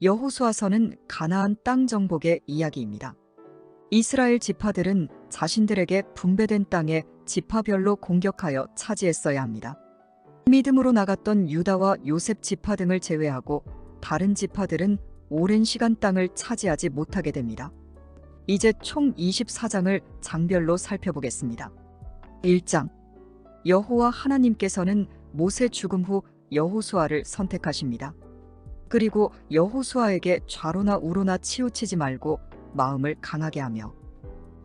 여호수아서는 가나안 땅 정복의 이야기입니다. 이스라엘 지파들은 자신들에게 분배된 땅에 지파별로 공격하여 차지했어야 합니다. 믿음으로 나갔던 유다와 요셉 지파 등을 제외하고 다른 지파들은 오랜 시간 땅을 차지하지 못하게 됩니다. 이제 총 24장을 장별로 살펴보겠습니다. 1장. 여호와 하나님께서는 모세 죽음 후 여호수아를 선택하십니다. 그리고 여호수아에게 좌로나 우로나 치우치지 말고 마음을 강하게 하며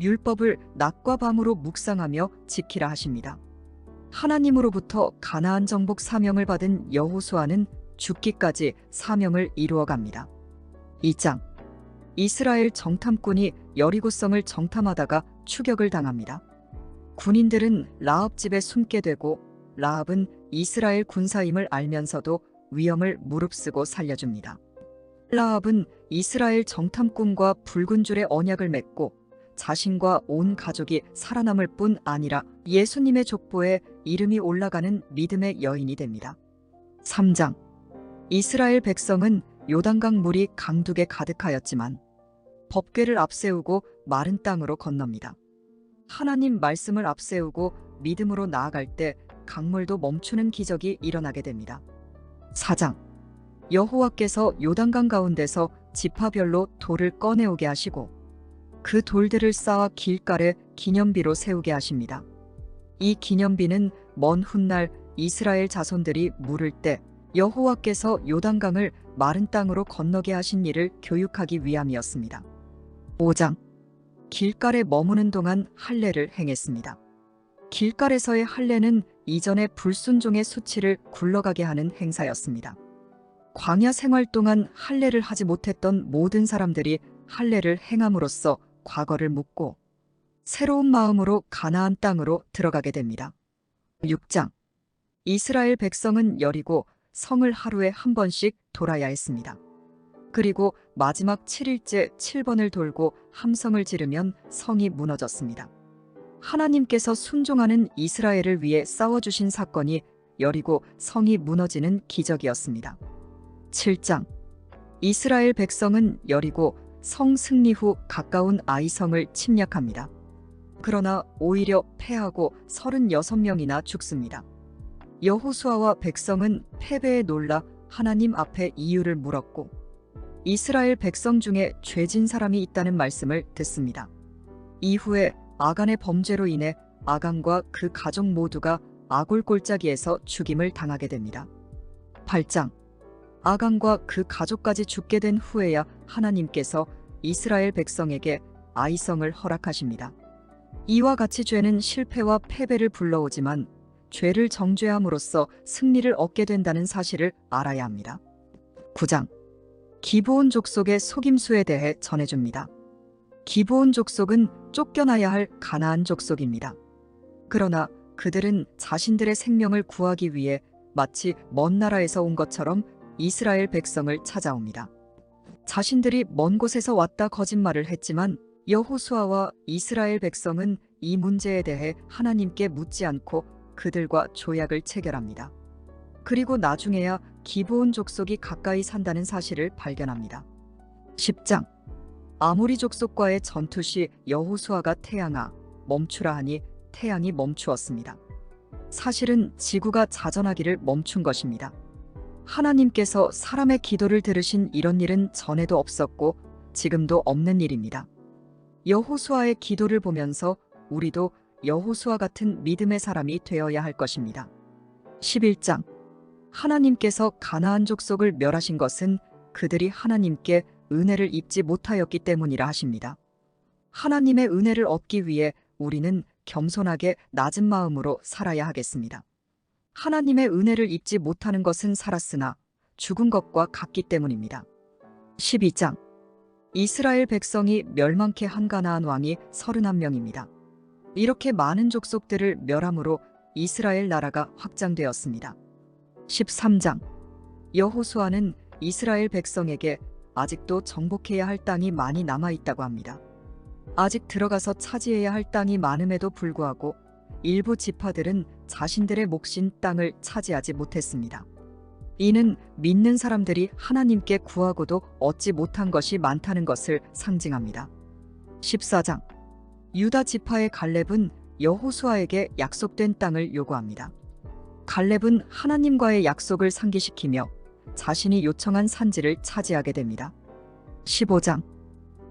율법을 낮과 밤으로 묵상하며 지키라 하십니다. 하나님으로부터 가나안 정복 사명을 받은 여호수아는 죽기까지 사명을 이루어갑니다. 2장. 이스라엘 정탐꾼이 여리고성을 정탐하다가 추격을 당합니다. 군인들은 라합 집에 숨게 되고 라합은 이스라엘 군사임을 알면서도 위험을 무릅쓰고 살려줍니다. 라합은 이스라엘 정탐꾼과 붉은 줄의 언약을 맺고 자신과 온 가족이 살아남을 뿐 아니라 예수님의 족보에 이름이 올라가는 믿음의 여인이 됩니다. 3장. 이스라엘 백성은 요단강 물이 강둑에 가득하였지만 법궤를 앞세우고 마른 땅으로 건넙니다. 하나님 말씀을 앞세우고 믿음으로 나아갈 때 강물도 멈추는 기적이 일어나게 됩니다. 4장. 여호와께서 요단강 가운데서 지파별로 돌을 꺼내오게 하시고 그 돌들을 쌓아 길가에 기념비로 세우게 하십니다. 이 기념비는 먼 훗날 이스라엘 자손들이 물을 때 여호와께서 요단강을 마른 땅으로 건너게 하신 일을 교육하기 위함이었습니다. 5장. 길갈에 머무는 동안 할례를 행했습니다. 길갈에서의 할례는 이전의 불순종의 수치를 굴러가게 하는 행사였습니다. 광야 생활 동안 할례를 하지 못했던 모든 사람들이 할례를 행함으로써 과거를 묻고 새로운 마음으로 가나안 땅으로 들어가게 됩니다. 6장. 이스라엘 백성은 여리고 성을 하루에 한 번씩 돌아야 했습니다. 그리고 마지막 7일째 7번을 돌고 함성을 지르면 성이 무너졌습니다. 하나님께서 순종하는 이스라엘을 위해 싸워주신 사건이 여리고 성이 무너지는 기적이었습니다. 7장. 이스라엘 백성은 여리고 성 승리 후 가까운 아이성을 침략합니다. 그러나 오히려 패하고 36명이나 죽습니다. 여호수아와 백성은 패배에 놀라 하나님 앞에 이유를 물었고 이스라엘 백성 중에 죄진 사람이 있다는 말씀을 듣습니다. 이후에 아간의 범죄로 인해 아간과 그 가족 모두가 아골 골짜기에서 죽임을 당하게 됩니다. 8장. 아간과 그 가족까지 죽게 된 후에야 하나님께서 이스라엘 백성에게 아이성을 허락하십니다. 이와 같이 죄는 실패와 패배를 불러오지만 죄를 정죄함으로써 승리를 얻게 된다는 사실을 알아야 합니다. 9장. 기브온 족속의 속임수에 대해 전해줍니다. 기브온 족속은 쫓겨나야 할 가나안 족속입니다. 그러나 그들은 자신들의 생명을 구하기 위해 마치 먼 나라에서 온 것처럼 이스라엘 백성을 찾아옵니다. 자신들이 먼 곳에서 왔다 거짓말을 했지만 여호수아와 이스라엘 백성은 이 문제에 대해 하나님께 묻지 않고 그들과 조약을 체결합니다. 그리고 나중에야 기브온 족속이 가까이 산다는 사실을 발견합니다. 10장. 아모리 족속과의 전투 시 여호수아가 태양아 멈추라 하니 태양이 멈추었습니다. 사실은 지구가 자전하기를 멈춘 것입니다. 하나님께서 사람의 기도를 들으신 이런 일은 전에도 없었고 지금도 없는 일입니다. 여호수아의 기도를 보면서 우리도 여호수아 같은 믿음의 사람이 되어야 할 것입니다. 11장. 하나님께서 가나안 족속을 멸하신 것은 그들이 하나님께 은혜를 입지 못하였기 때문이라 하십니다. 하나님의 은혜를 얻기 위해 우리는 겸손하게 낮은 마음으로 살아야 하겠습니다. 하나님의 은혜를 입지 못하는 것은 살았으나 죽은 것과 같기 때문입니다. 12장. 이스라엘 백성이 멸망케 한 가나안 왕이 31명입니다. 이렇게 많은 족속들을 멸함으로 이스라엘 나라가 확장되었습니다. 13장. 여호수아는 이스라엘 백성에게 아직도 정복해야 할 땅이 많이 남아있다고 합니다. 아직 들어가서 차지해야 할 땅이 많음에도 불구하고 일부 지파들은 자신들의 몫인 땅을 차지하지 못했습니다. 이는 믿는 사람들이 하나님께 구하고도 얻지 못한 것이 많다는 것을 상징합니다. 14장. 유다 지파의 갈렙은 여호수아에게 약속된 땅을 요구합니다. 갈렙은 하나님과의 약속을 상기시키며 자신이 요청한 산지를 차지하게 됩니다. 15장.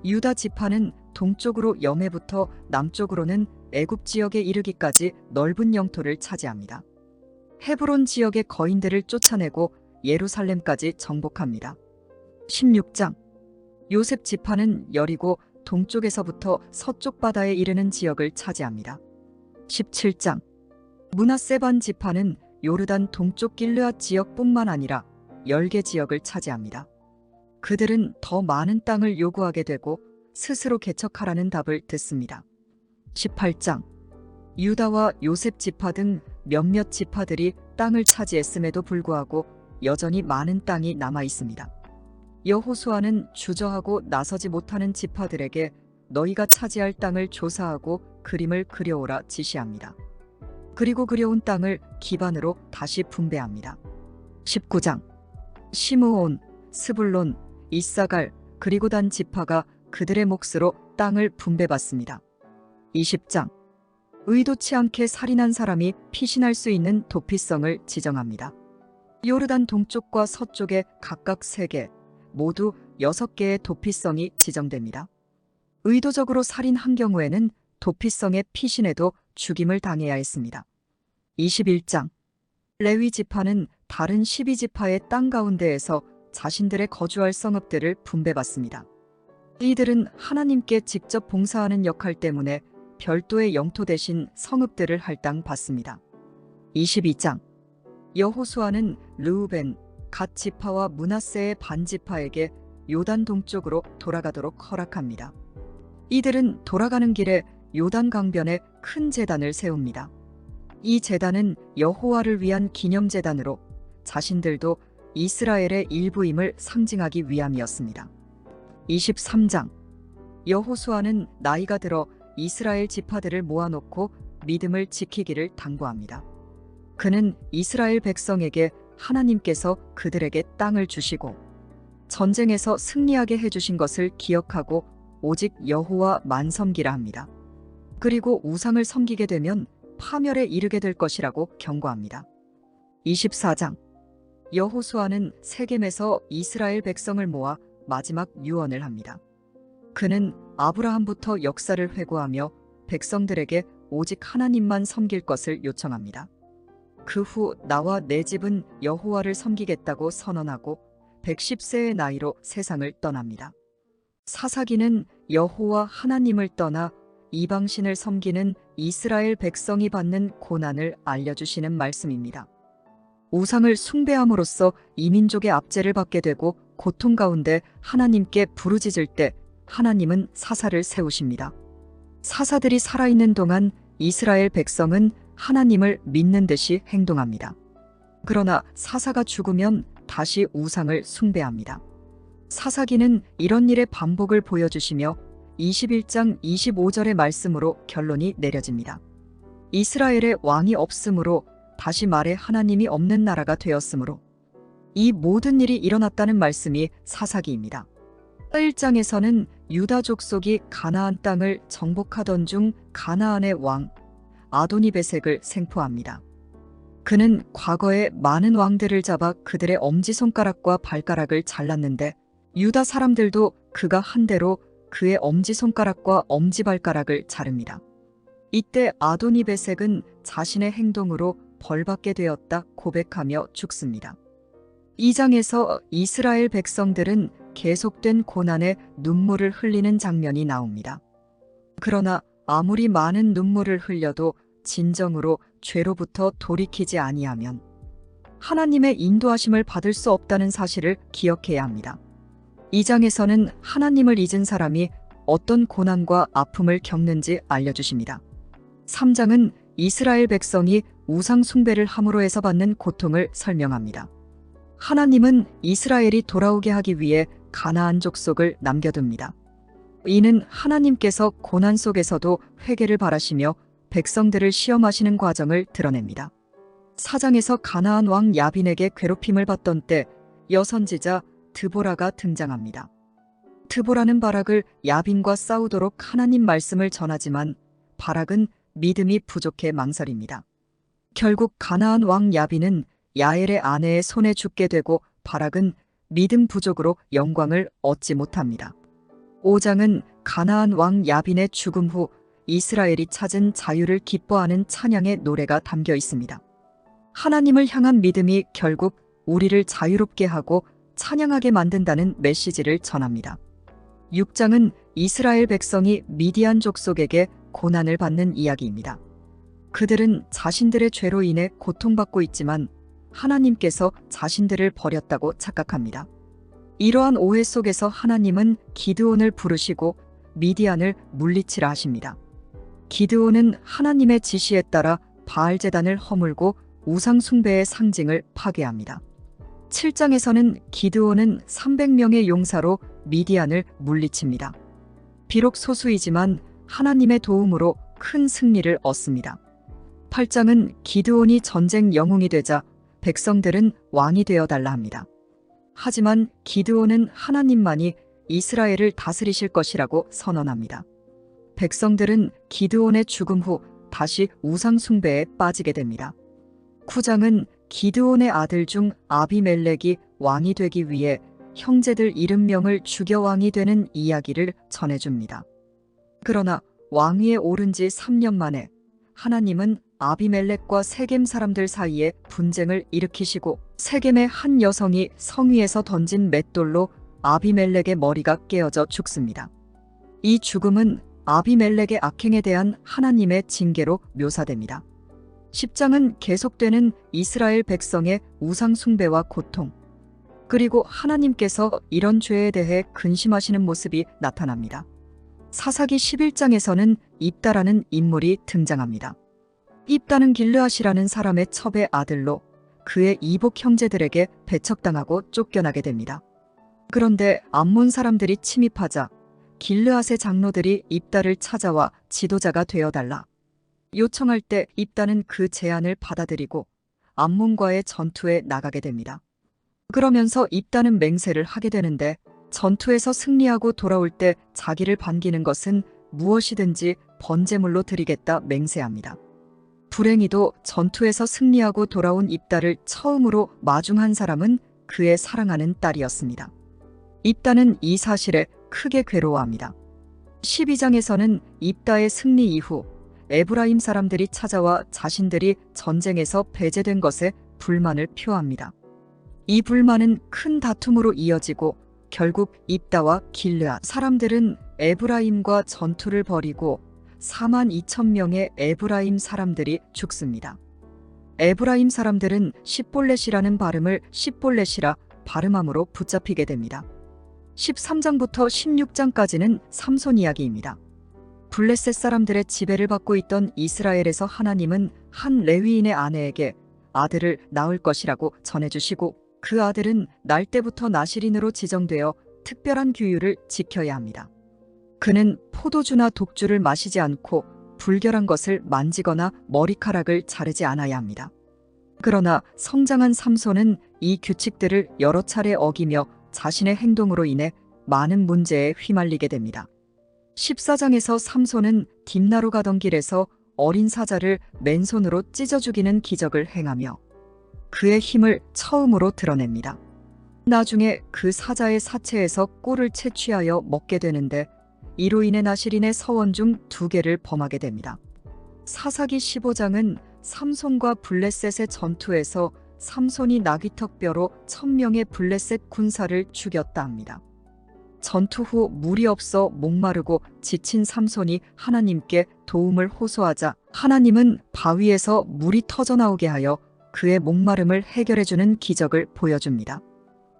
유다 지파는 동쪽으로 여매부터 남쪽으로는 애굽 지역에 이르기까지 넓은 영토를 차지합니다. 헤브론 지역의 거인들을 쫓아내고 예루살렘까지 정복합니다. 16장. 요셉 지파는 여리고 동쪽에서부터 서쪽 바다에 이르는 지역을 차지합니다. 17장. 므낫세 반 지파는 요르단 동쪽 길르앗 지역뿐만 아니라 10개 지역을 차지합니다. 그들은 더 많은 땅을 요구하게 되고 스스로 개척하라는 답을 듣습니다. 18장. 유다와 요셉 지파 등 몇몇 지파들이 땅을 차지했음에도 불구하고 여전히 많은 땅이 남아 있습니다. 여호수아는 주저하고 나서지 못하는 지파들에게 너희가 차지할 땅을 조사하고 그림을 그려오라 지시합니다. 그리고 그려온 땅을 기반으로 다시 분배합니다. 19장. 시므온, 스불론, 이사갈, 그리고 단 지파가 그들의 몫으로 땅을 분배받습니다. 20장. 의도치 않게 살인한 사람이 피신할 수 있는 도피성을 지정합니다. 요르단 동쪽과 서쪽에 각각 3개, 모두 6개의 도피성이 지정됩니다. 의도적으로 살인한 경우에는 도피성의 피신에도 죽임을 당해야 했습니다. 21장. 레위 지파는 다른 12지파의 땅 가운데에서 자신들의 거주할 성읍들을 분배받습니다. 이들은 하나님께 직접 봉사하는 역할 때문에 별도의 영토 대신 성읍들을 할당받습니다. 22장. 여호수아는 르우벤, 갓 지파와 므낫세의 반 지파에게 요단 동쪽으로 돌아가도록 허락합니다. 이들은 돌아가는 길에 요단 강변에 큰 제단을 세웁니다. 이 제단은 여호와를 위한 기념제단으로 자신들도 이스라엘의 일부임을 상징하기 위함이었습니다. 23장. 여호수아는 나이가 들어 이스라엘 지파들을 모아놓고 믿음을 지키기를 당부합니다. 그는 이스라엘 백성에게 하나님께서 그들에게 땅을 주시고 전쟁에서 승리하게 해주신 것을 기억하고 오직 여호와만 섬기라 합니다. 그리고 우상을 섬기게 되면 파멸에 이르게 될 것이라고 경고합니다. 24장. 여호수아는 세겜에서 이스라엘 백성을 모아 마지막 유언을 합니다. 그는 아브라함부터 역사를 회고하며 백성들에게 오직 하나님만 섬길 것을 요청합니다. 그 후 나와 내 집은 여호와를 섬기겠다고 선언하고 110세의 나이로 세상을 떠납니다. 사사기는 여호와 하나님을 떠나 이방신을 섬기는 이스라엘 백성이 받는 고난을 알려주시는 말씀입니다. 우상을 숭배함으로써 이민족의 압제를 받게 되고 고통 가운데 하나님께 부르짖을 때 하나님은 사사를 세우십니다. 사사들이 살아있는 동안 이스라엘 백성은 하나님을 믿는 듯이 행동합니다. 그러나 사사가 죽으면 다시 우상을 숭배합니다. 사사기는 이런 일의 반복을 보여주시며 21장 25절의 말씀으로 결론이 내려집니다. 이스라엘의 왕이 없으므로 다시 말해 하나님이 없는 나라가 되었으므로 이 모든 일이 일어났다는 말씀이 사사기입니다. 1장에서는 유다 족속이 가나안 땅을 정복하던 중 가나안의 왕 아도니베섹을 생포합니다. 그는 과거에 많은 왕들을 잡아 그들의 엄지손가락과 발가락을 잘랐는데 유다 사람들도 그가 한 대로 그의 엄지손가락과 엄지발가락을 자릅니다. 이때 아도니베섹은 자신의 행동으로 벌받게 되었다 고백하며 죽습니다. 2장에서 이스라엘 백성들은 계속된 고난에 눈물을 흘리는 장면이 나옵니다. 그러나 아무리 많은 눈물을 흘려도 진정으로 죄로부터 돌이키지 아니하면 하나님의 인도하심을 받을 수 없다는 사실을 기억해야 합니다. 2장에서는 하나님을 잊은 사람이 어떤 고난과 아픔을 겪는지 알려주십니다. 3장은 이스라엘 백성이 우상 숭배를 함으로 해서 받는 고통을 설명합니다. 하나님은 이스라엘이 돌아오게 하기 위해 가나안 족속을 남겨둡니다. 이는 하나님께서 고난 속에서도 회개를 바라시며 백성들을 시험하시는 과정을 드러냅니다. 4장에서 가나안 왕 야빈에게 괴롭힘을 받던 때 여선지자 드보라가 등장합니다. 드보라는 바락을 야빈과 싸우도록 하나님 말씀을 전하지만 바락은 믿음이 부족해 망설입니다. 결국 가나안 왕 야빈은 야엘의 아내의 손에 죽게 되고 바락은 믿음 부족으로 영광을 얻지 못합니다. 5장은 가나안 왕 야빈의 죽음 후 이스라엘이 찾은 자유를 기뻐하는 찬양의 노래가 담겨 있습니다. 하나님을 향한 믿음이 결국 우리를 자유롭게 하고 찬양하게 만든다는 메시지를 전합니다. 6장은 이스라엘 백성이 미디안 족속에게 고난을 받는 이야기입니다. 그들은 자신들의 죄로 인해 고통받고 있지만 하나님께서 자신들을 버렸다고 착각합니다. 이러한 오해 속에서 하나님은 기드온을 부르시고 미디안을 물리치라 하십니다. 기드온은 하나님의 지시에 따라 바알 제단을 허물고 우상 숭배의 상징을 파괴합니다. 7장에서는 기드온은 300명의 용사로 미디안을 물리칩니다. 비록 소수이지만 하나님의 도움으로 큰 승리를 얻습니다. 8장은 기드온이 전쟁 영웅이 되자 백성들은 왕이 되어달라 합니다. 하지만 기드온은 하나님만이 이스라엘을 다스리실 것이라고 선언합니다. 백성들은 기드온의 죽음 후 다시 우상 숭배에 빠지게 됩니다. 9장은 기드온의 아들 중 아비멜렉이 왕이 되기 위해 형제들 70명을 죽여 왕이 되는 이야기를 전해줍니다. 그러나 왕위에 오른 지 3년 만에 하나님은 아비멜렉과 세겜 사람들 사이에 분쟁을 일으키시고 세겜의 한 여성이 성위에서 던진 맷돌로 아비멜렉의 머리가 깨어져 죽습니다. 이 죽음은 아비멜렉의 악행에 대한 하나님의 징계로 묘사됩니다. 10장은 계속되는 이스라엘 백성의 우상 숭배와 고통, 그리고 하나님께서 이런 죄에 대해 근심하시는 모습이 나타납니다. 사사기 11장에서는 입다라는 인물이 등장합니다. 입다는 길르앗이라는 사람의 첩의 아들로 그의 이복 형제들에게 배척당하고 쫓겨나게 됩니다. 그런데 암몬 사람들이 침입하자 길르앗의 장로들이 입다를 찾아와 지도자가 되어달라 요청할 때 입다는 그 제안을 받아들이고 암몬과의 전투에 나가게 됩니다. 그러면서 입다는 맹세를 하게 되는데 전투에서 승리하고 돌아올 때 자기를 반기는 것은 무엇이든지 번제물로 드리겠다 맹세합니다. 불행히도 전투에서 승리하고 돌아온 입다를 처음으로 마중한 사람은 그의 사랑하는 딸이었습니다. 입다는 이 사실에 크게 괴로워합니다. 12장에서는 입다의 승리 이후 에브라임 사람들이 찾아와 자신들이 전쟁에서 배제된 것에 불만을 표합니다. 이 불만은 큰 다툼으로 이어지고 결국 입다와 길르앗 사람들은 에브라임과 전투를 벌이고 42,000명의 에브라임 사람들이 죽습니다. 에브라임 사람들은 십볼렛이라는 발음을 십볼렛이라 발음함으로 붙잡히게 됩니다. 13장부터 16장까지는 삼손 이야기입니다. 블레셋 사람들의 지배를 받고 있던 이스라엘에서 하나님은 한 레위인의 아내에게 아들을 낳을 것이라고 전해주시고 그 아들은 날 때부터 나실인으로 지정되어 특별한 규율을 지켜야 합니다. 그는 포도주나 독주를 마시지 않고 불결한 것을 만지거나 머리카락을 자르지 않아야 합니다. 그러나 성장한 삼손은 이 규칙들을 여러 차례 어기며 자신의 행동으로 인해 많은 문제에 휘말리게 됩니다. 14장에서 삼손은 딥나로 가던 길에서 어린 사자를 맨손으로 찢어 죽이는 기적을 행하며 그의 힘을 처음으로 드러냅니다. 나중에 그 사자의 사체에서 꿀을 채취하여 먹게 되는데 이로 인해 나실인의 서원 중 2개를 범하게 됩니다. 사사기 15장은 삼손과 블레셋의 전투에서 삼손이 나귀턱뼈로 1000명의 블레셋 군사를 죽였다 합니다. 전투 후 물이 없어 목마르고 지친 삼손이 하나님께 도움을 호소하자 하나님은 바위에서 물이 터져나오게 하여 그의 목마름을 해결해주는 기적을 보여줍니다.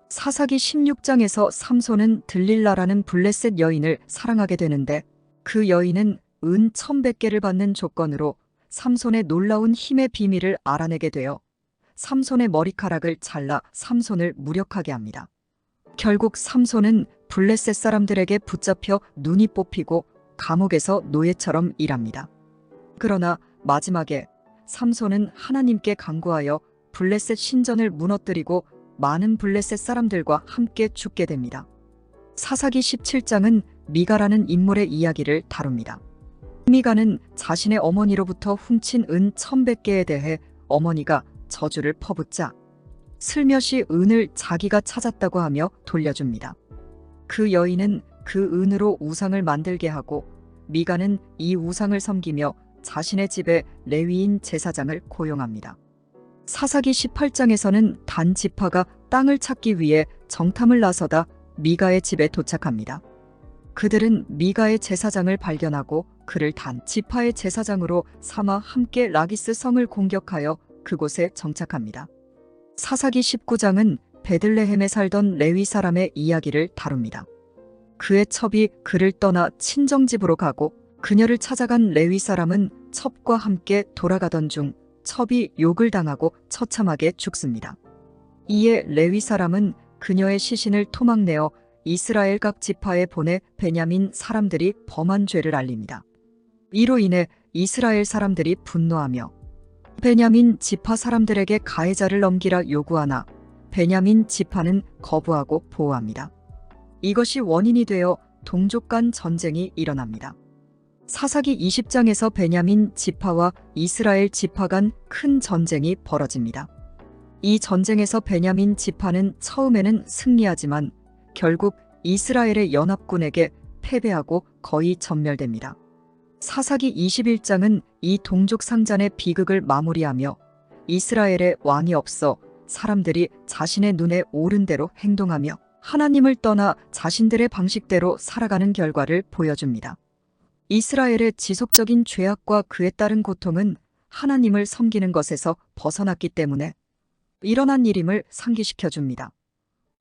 사사기 16장에서 삼손은 들릴라라는 블레셋 여인을 사랑하게 되는데 그 여인은 은 1100개를 받는 조건으로 삼손의 놀라운 힘의 비밀을 알아내게 되어 삼손의 머리카락을 잘라 삼손을 무력하게 합니다. 결국 삼손은 블레셋 사람들에게 붙잡혀 눈이 뽑히고 감옥에서 노예처럼 일합니다. 그러나 마지막에 삼손은 하나님께 간구하여 블레셋 신전을 무너뜨리고 많은 블레셋 사람들과 함께 죽게 됩니다. 사사기 17장은 미가라는 인물의 이야기를 다룹니다. 미가는 자신의 어머니로부터 훔친 은 1100개에 대해 어머니가 저주를 퍼붓자 슬며시 은을 자기가 찾았다고 하며 돌려줍니다. 그 여인은 그 은으로 우상을 만들게 하고 미가는 이 우상을 섬기며 자신의 집에 레위인 제사장을 고용합니다. 사사기 18장에서는 단 지파가 땅을 찾기 위해 정탐을 나서다 미가의 집에 도착합니다. 그들은 미가의 제사장을 발견하고 그를 단 지파의 제사장으로 삼아 함께 라기스 성을 공격하여 그곳에 정착합니다. 사사기 19장은 베들레헴에 살던 레위 사람의 이야기를 다룹니다. 그의 첩이 그를 떠나 친정집으로 가고 그녀를 찾아간 레위 사람은 첩과 함께 돌아가던 중 첩이 욕을 당하고 처참하게 죽습니다. 이에 레위 사람은 그녀의 시신을 토막내어 이스라엘 각 지파에 보내 베냐민 사람들이 범한 죄를 알립니다. 이로 인해 이스라엘 사람들이 분노하며 베냐민 지파 사람들에게 가해자를 넘기라 요구하나 베냐민 지파는 거부하고 보호합니다. 이것이 원인이 되어 동족 간 전쟁이 일어납니다. 사사기 20장에서 베냐민 지파와 이스라엘 지파 간 큰 전쟁이 벌어집니다. 이 전쟁에서 베냐민 지파는 처음에는 승리하지만 결국 이스라엘의 연합군에게 패배하고 거의 전멸됩니다. 사사기 21장은 이 동족 상잔의 비극을 마무리하며 이스라엘의 왕이 없어 사람들이 자신의 눈에 옳은 대로 행동하며 하나님을 떠나 자신들의 방식대로 살아가는 결과를 보여줍니다. 이스라엘의 지속적인 죄악과 그에 따른 고통은 하나님을 섬기는 것에서 벗어났기 때문에 일어난 일임을 상기시켜줍니다.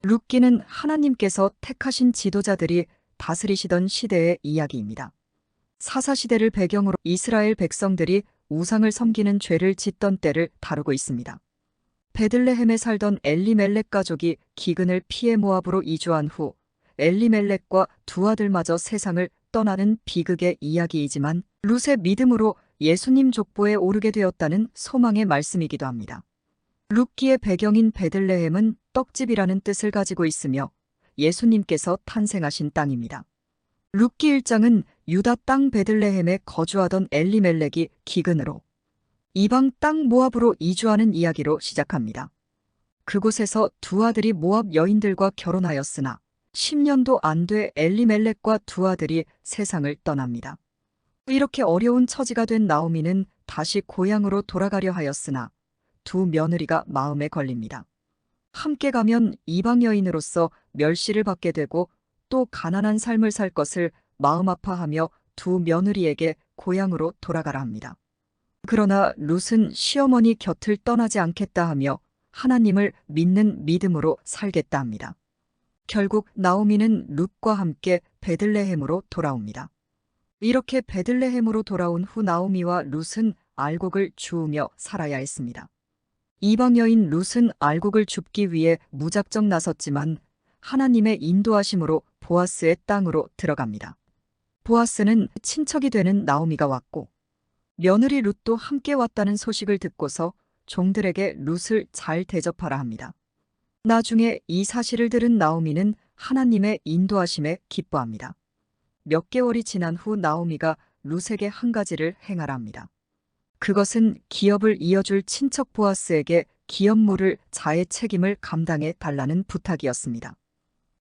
룻기는 하나님께서 택하신 지도자들이 다스리시던 시대의 이야기입니다. 사사시대를 배경으로 이스라엘 백성들이 우상을 섬기는 죄를 짓던 때를 다루고 있습니다. 베들레헴에 살던 엘리멜렉 가족이 기근을 피해 모압으로 이주한 후 엘리멜렉과 두 아들마저 세상을 떠나는 비극의 이야기이지만 룻의 믿음으로 예수님 족보에 오르게 되었다는 소망의 말씀이기도 합니다. 룻기의 배경인 베들레헴은 떡집이라는 뜻을 가지고 있으며 예수님께서 탄생하신 땅입니다. 룻기 1장은 유다 땅 베들레헴에 거주하던 엘리멜렉이 기근으로 이방 땅 모압으로 이주하는 이야기로 시작합니다. 그곳에서 두 아들이 모압 여인들과 결혼하였으나 10년도 안 돼 엘리멜렉과 두 아들이 세상을 떠납니다. 이렇게 어려운 처지가 된 나오미는 다시 고향으로 돌아가려 하였으나 두 며느리가 마음에 걸립니다. 함께 가면 이방 여인으로서 멸시를 받게 되고 또 가난한 삶을 살 것을 마음 아파하며 두 며느리에게 고향으로 돌아가라 합니다. 그러나 룻은 시어머니 곁을 떠나지 않겠다 하며 하나님을 믿는 믿음으로 살겠다 합니다. 결국 나오미는 룻과 함께 베들레헴으로 돌아옵니다. 이렇게 베들레헴으로 돌아온 후 나오미와 룻은 알곡을 주우며 살아야 했습니다. 이방 여인 룻은 알곡을 줍기 위해 무작정 나섰지만 하나님의 인도하심으로 보아스의 땅으로 들어갑니다. 보아스는 친척이 되는 나오미가 왔고 며느리 룻도 함께 왔다는 소식을 듣고서 종들에게 룻을 잘 대접하라 합니다. 나중에 이 사실을 들은 나오미는 하나님의 인도하심에 기뻐합니다. 몇 개월이 지난 후 나오미가 룻에게 한 가지를 행하라 합니다. 그것은 기업을 이어줄 친척 보아스에게 기업물을 자의 책임을 감당해 달라는 부탁이었습니다.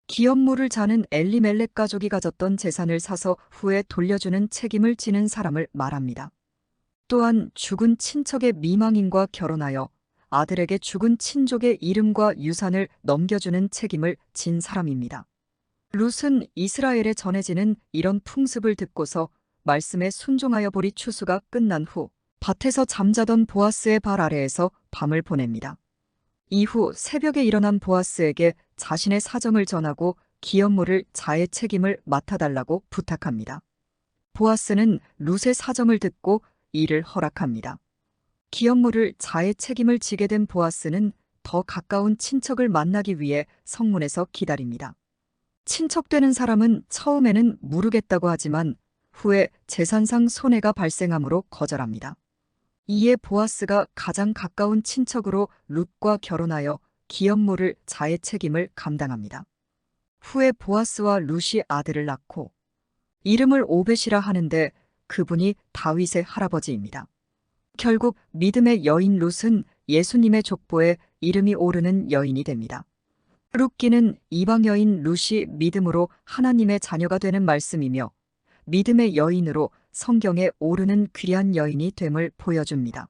기업물을 자는 엘리멜렉 가족이 가졌던 재산을 사서 후에 돌려주는 책임을 지는 사람을 말합니다. 또한 죽은 친척의 미망인과 결혼하여 아들에게 죽은 친족의 이름과 유산을 넘겨주는 책임을 진 사람입니다. 룻은 이스라엘에 전해지는 이런 풍습을 듣고서 말씀에 순종하여 보리 추수가 끝난 후 밭에서 잠자던 보아스의 발 아래에서 밤을 보냅니다. 이후 새벽에 일어난 보아스에게 자신의 사정을 전하고 기업물을 자의 책임을 맡아달라고 부탁합니다. 보아스는 룻의 사정을 듣고 이를 허락합니다. 기업물을 자의 책임을 지게 된 보아스는 더 가까운 친척을 만나기 위해 성문에서 기다립니다. 친척되는 사람은 처음에는 모르겠다고 하지만 후에 재산상 손해가 발생하므로 거절합니다. 이에 보아스가 가장 가까운 친척으로 룻과 결혼하여 기업물을 자의 책임을 감당합니다. 후에 보아스와 룻이 아들을 낳고 이름을 오벳이라 하는데 그분이 다윗의 할아버지입니다. 결국 믿음의 여인 룻은 예수님의 족보에 이름이 오르는 여인이 됩니다. 룻기는 이방 여인 룻이 믿음으로 하나님의 자녀가 되는 말씀이며 믿음의 여인으로 성경에 오르는 귀한 여인이 됨을 보여줍니다.